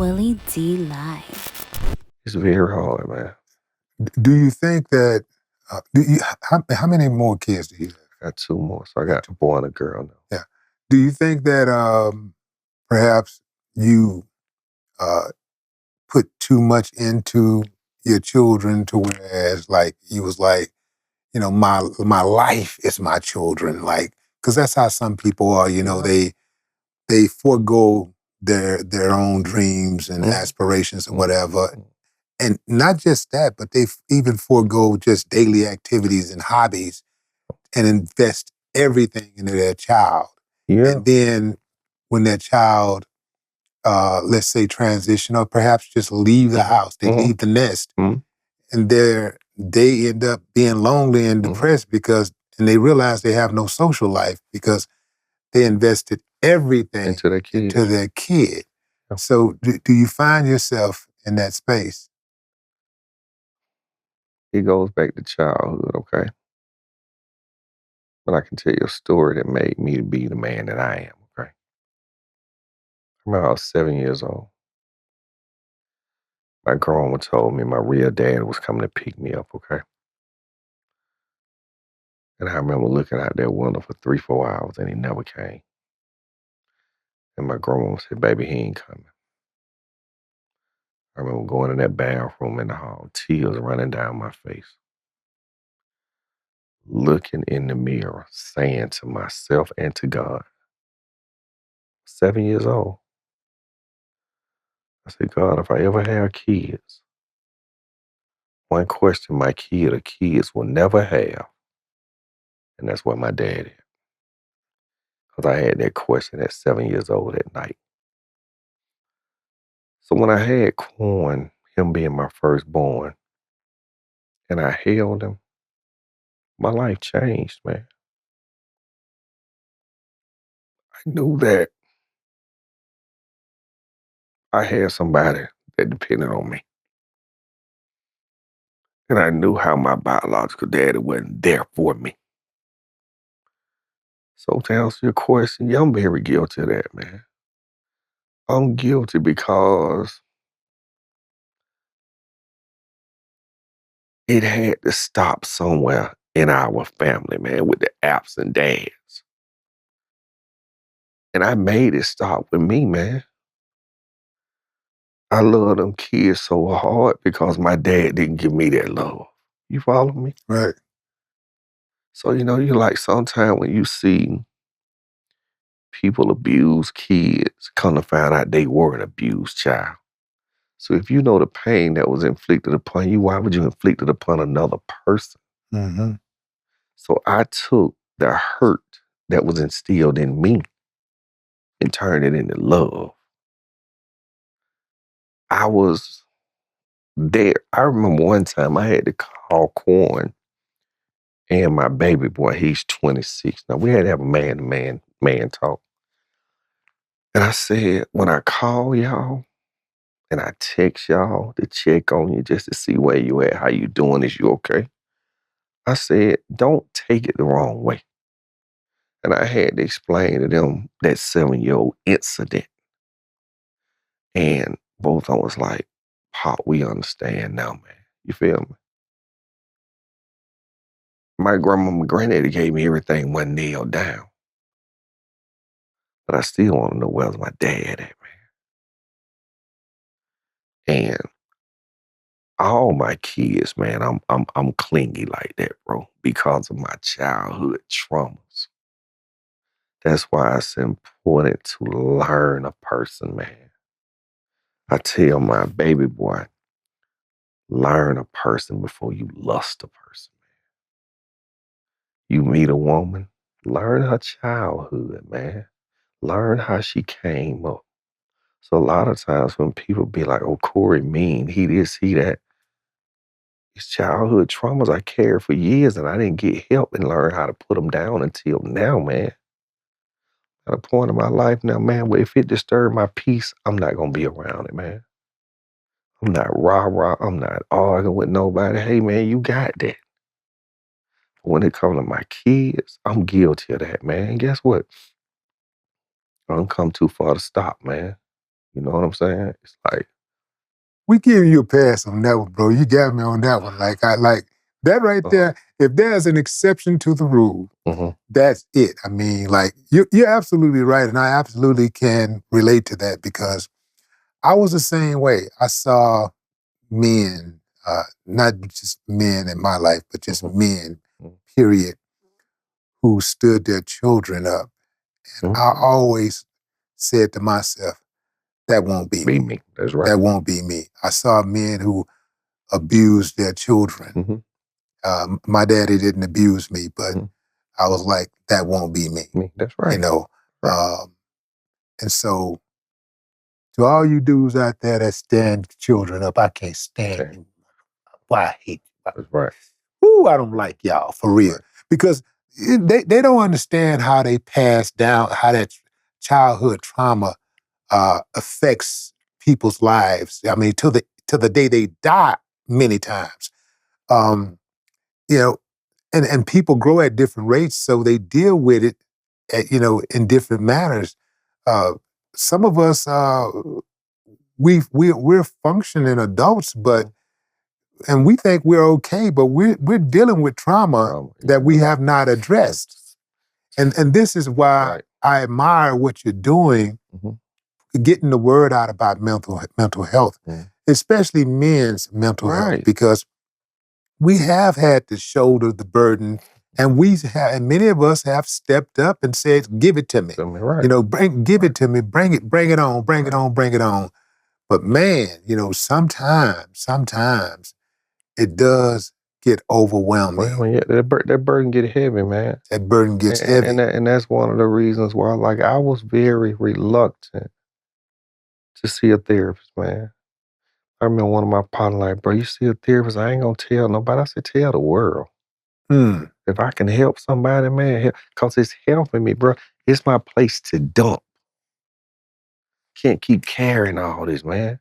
Willie D. Live. It's very hard, man. Do you think that, how many more kids do you have? I got 2 more, so I got a boy and a girl now. Yeah. Do you think that perhaps you put too much into your children to whereas like you was like, my life is my children, like, because that's how some people are, they forego their own dreams and aspirations and whatever. And not just that, but they even forego just daily activities and hobbies and invest everything into their child. Yeah. And then when their child, let's say, transition or perhaps just leave the house, they leave the nest, and they end up being lonely and depressed and they realize they have no social life because they invested everything Into their kid. Yeah. So do you find yourself in that space? It goes back to childhood, okay? But I can tell you a story that made me to be the man that I am, okay? I remember I was 7 years old. My grandma told me my real dad was coming to pick me up, okay? And I remember looking out that window for 3, 4 hours and he never came. And my grandma said, baby, he ain't coming. I remember going in that bathroom in the hall, tears running down my face. Looking in the mirror, saying to myself and to God, 7 years old, I said, God, if I ever have kids, one question my kid or kids will never have, and that's what my dad is. Because I had that question at 7 years old at night. So when I had Quan, him being my firstborn, and I held him, my life changed, man. I knew that I had somebody that depended on me. And I knew how my biological daddy wasn't there for me. So to answer your question, yeah, I'm very guilty of that, man. I'm guilty because it had to stop somewhere in our family, man, with the absent dads. And I made it stop with me, man. I love them kids so hard because my dad didn't give me that love. You follow me? Right. So, you like sometimes when you see people abuse kids, come to find out they were an abused child. So if you know the pain that was inflicted upon you, why would you inflict it upon another person? Mm-hmm. So I took the hurt that was instilled in me and turned it into love. I was there. I remember one time I had to call Quan and my baby boy. He's 26. Now we had to have a man talk. And I said, when I call y'all and I text y'all to check on you just to see where you at, how you doing, is you okay? I said, don't take it the wrong way. And I had to explain to them that 7-year-old incident. And both of them was like, Pop, we understand now, man. You feel me? My grandma and granddaddy gave me everything one nailed down. But I still want to know where's my dad at, man. And all my kids, man, I'm clingy like that, bro, because of my childhood traumas. That's why it's important to learn a person, man. I tell my baby boy, learn a person before you lust a person, man. You meet a woman, learn her childhood, man. Learn how she came up. So a lot of times when people be like, oh, Corey mean, he this, he that, these childhood traumas I carried for years and I didn't get help and learn how to put them down until now, man. At a point in my life now, man, where if it disturbed my peace, I'm not going to be around it, man. I'm not rah-rah. I'm not arguing with nobody. Hey, man, you got that. When it comes to my kids, I'm guilty of that, man. And guess what? I don't come too far to stop, man. You know what I'm saying? It's like, We give you a pass on that one, bro. You got me on that one. Like I like that right uh, there. If there's an exception to the rule, mhm, that's it. I mean, like you're absolutely right, and I absolutely can relate to that because I was the same way. I saw men, not just men in my life, but just mhm, men, mhm, period, who stood their children up. mhm. I always said to myself, that won't be Be me. me. That's right. That won't be me. I saw men who abused their children. Mhm, My daddy didn't abuse me, but mhm. I was like, that won't be me, Me. That's you right. know. Right. And so, to all you dudes out there that stand children up, I can't stand Okay. you. Why I hate you. That's right. Ooh, I don't like y'all for real. Right. Because they don't understand how they pass down, how that childhood trauma affects people's lives. I mean, to the day they die many times. Um, you know, and people grow at different rates, so they deal with it, in different manners. Uh, some of us, we're functioning adults, but and we think we're okay, but we're dealing with trauma that we Yeah. have not addressed, and this is why Right. I admire what you're doing, Mhm, getting the word out about mental health, mhm. especially men's mental health, Right. because we have had to shoulder the burden, and and many of us have stepped up and said, "Give it to me." Feel me? Right. Give Right. it to me, bring it on, bring it Right. on, bring it on. But man, sometimes it does get overwhelming. Well, yeah, that burden get heavy, man. That burden gets heavy. And that's one of the reasons why, like, I was very reluctant to see a therapist, man. I remember one of my partners like, "Bro, you see a therapist? I ain't gonna tell nobody." I said, "Tell the world. Hmm. If I can help somebody, man, cause it's helping me, bro. It's my place to dump. Can't keep carrying all this, man."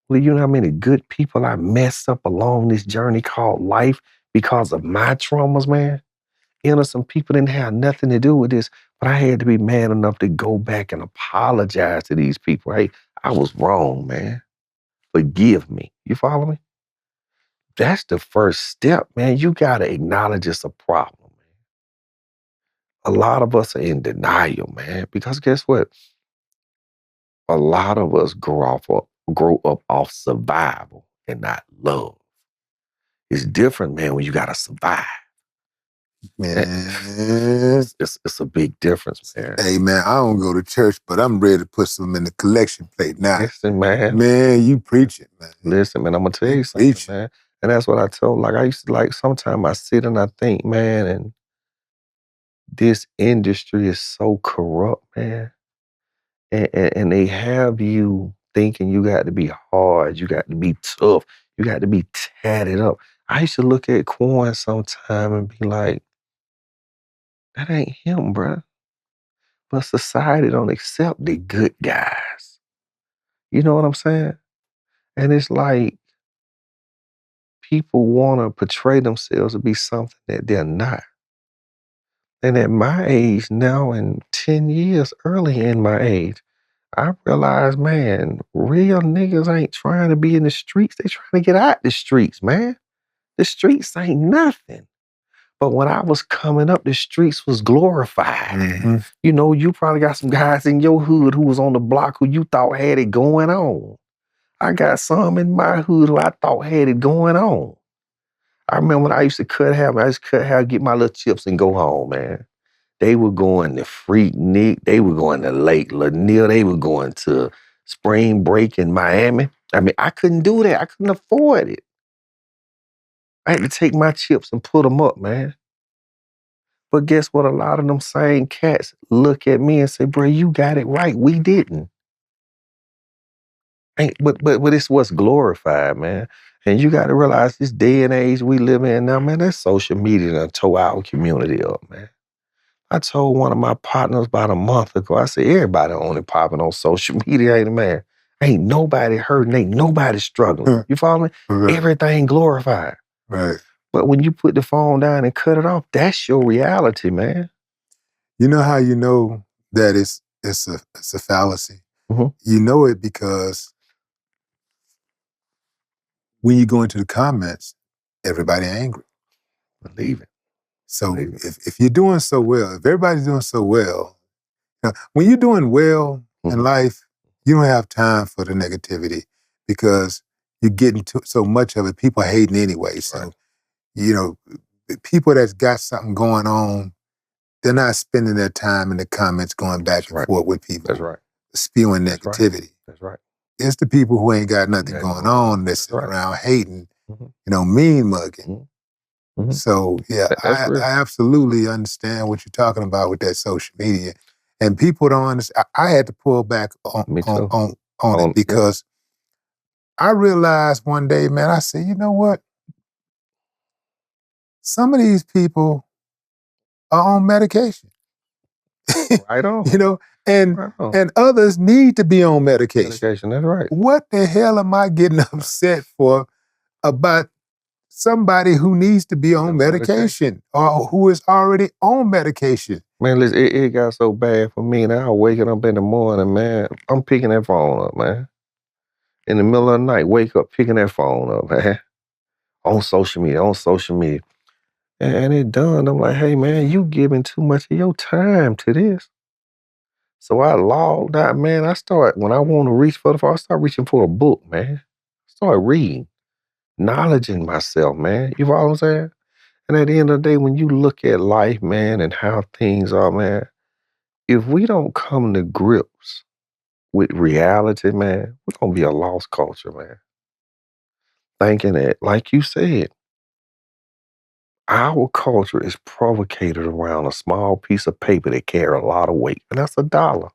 Well, you know how many good people I messed up along this journey called life because of my traumas, man? Innocent people didn't have nothing to do with this, but I had to be man enough to go back and apologize to these people. Hey, I was wrong, man. Forgive me. You follow me? That's the first step, man. You got to acknowledge it's a problem, man. A lot of us are in denial, man, because guess what? A lot of us grow up off survival and not love. It's different, man, when you got to survive. Eh, Man, It's a big difference, man. hey man, I don't go to church, but I'm ready to put some in the collection plate now. Listen, man. Man, you preaching, man. Listen, man, I'm gonna tell You you something, preaching. man. And that's what I told. Like I used to like sometimes I sit and I think, man, and this industry is so corrupt, man. And they have you thinking you got to be hard, you got to be tough, you got to be tatted up. I used to look at Quan sometime and be like, that ain't him, bruh. But society don't accept the good guys. You know what I'm saying? And it's like people want to portray themselves to be something that they're not. And at my age now, and 10 years early in my age, I realized, man, real niggas ain't trying to be in the streets. They trying to get out the streets, man. The streets ain't nothing. But when I was coming up, the streets was glorified. Mm-hmm. You know, you probably got some guys in your hood who was on the block who you thought had it going on. I got some in my hood who I thought had it going on. I remember when I used to cut hair, man, I used to cut hair, get my little chips and go home, man. They were going to Freaknik. They were going to Lake Lanier. They were going to spring break in Miami. I mean, I couldn't do that. I couldn't afford it. I had to take my chips and put them up, man. But guess what? A lot of them same cats look at me and say, bro, you got it right. We didn't. But it's what's glorified, man. And you got to realize this day and age we live in now, man, that social media done tore our community up, man. I told one of my partners about a month ago, I said, everybody only popping on social media, ain't it, man? Ain't nobody hurting, ain't nobody struggling. You follow me? Right. Everything glorified. Right. But when you put the phone down and cut it off, that's your reality, man. You know how you know that it's a fallacy? Mhm. You know it because when you go into the comments, everybody angry. Believe it. So Believe it. if you're doing so well, if everybody's doing so well, when you're doing well in Mhm. life, you don't have time for the negativity because you're getting so much of it. People are hating anyway. That's right. So, you know, people that's got something going on, they're not spending their time in the comments going back That's and right. forth with That's people right. spewing That's right. negativity. That's right. It's the people who ain't got nothing Nothing going going on. on that's That's sitting right. around hating, Mhm. mean mugging. Mhm. Mhm. So yeah, That's real. I absolutely understand what you're talking about with that social media, and people don't understand. I had to pull back Me too. on it Yeah. because I realized one day, man, I said, you know what? Some of these people are on medication, Right on. you know, and Right on. and others need to be on medication. Medication. That's right. What the hell am I getting upset for about somebody who needs to be on medication or who is already on medication? Man, listen, it got so bad for me. Now waking up in the morning, man. I'm picking that phone up, man. In the middle of the night, wake up, picking that phone up, man. On social media, on social media. And it done. I'm like, hey, man, you giving too much of your time to this. So I logged out, man. When I want to reach for the phone, I start reaching for a book, man. Start reading, knowledging myself, man. You follow what I'm saying? And at the end of the day, when you look at life, man, and how things are, man, if we don't come to grips with reality, man, we're going to be a lost culture, man. Thinking that, like you said, our culture is provocated around a small piece of paper that carry a lot of weight, and that's $1.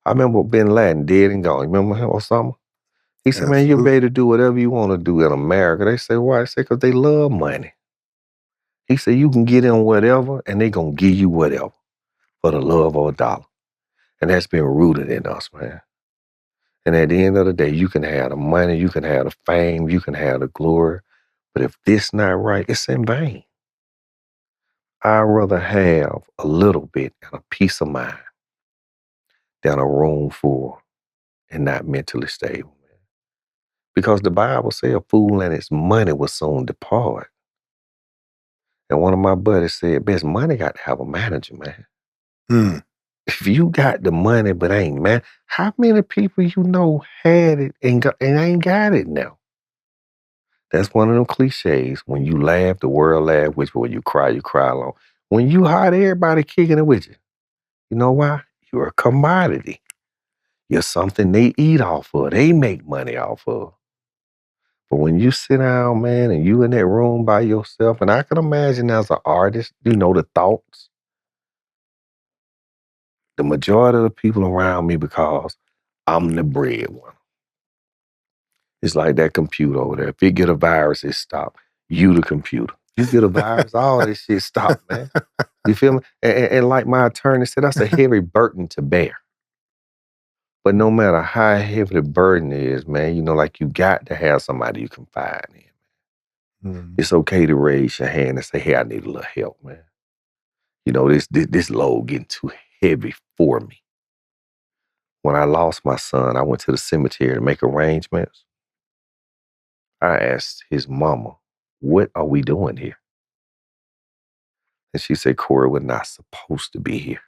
I remember Bin Laden dead and gone. You remember him, Osama? He said, man, you're Absolutely. ready to do whatever you want to do in America. They say, why? I say, because they love money. He said, you can get in whatever, and they're going to give you whatever for the love of $1. And that's been rooted in us, man. And at the end of the day, you can have the money, you can have the fame, you can have the glory. But if this not right, it's in vain. I'd rather have a little bit and a peace of mind than a room full and not mentally stable, man. Because the Bible says a fool and his money will soon depart. And one of my buddies said, best money got to have a manager, man. Mm. If you got the money but ain't, man, how many people you know had it and ain't got it now? That's one of them cliches. When you laugh, the world laugh with you. When you cry alone. When you hot, everybody kicking it with you. You know why? You're a commodity. You're something they eat off of. They make money off of. But when you sit down, man, and you in that room by yourself, and I can imagine as an artist, the thoughts, the majority of the people around me, because I'm the breadwinner. It's like that computer over there. If it get a virus, it stop. You the computer. You get a virus, all this shit stop, man. You feel me? And like my attorney said, that's a heavy burden to bear. But no matter how heavy the burden is, man, like you got to have somebody you confide in. Mm. It's okay to raise your hand and say, hey, I need a little help, man. This load getting too heavy for me. When I lost my son, I went to the cemetery to make arrangements. I asked his mama, what are we doing here? And she said, Corey, we're not supposed to be here.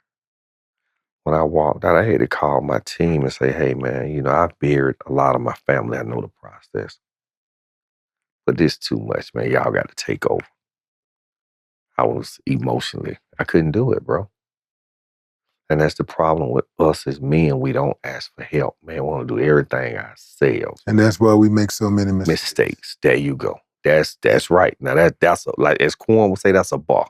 When I walked out, I had to call my team and say, hey, man, I've buried a lot of my family. I know the process. But this too much, man. Y'all got to take over. I was I couldn't do it, bro. And that's the problem with us as men. We don't ask for help, man. We want to do everything ourselves. And that's why we make so many mistakes. Mistakes. There you go. That's right. Now that's like as Quan would say, that's a bar.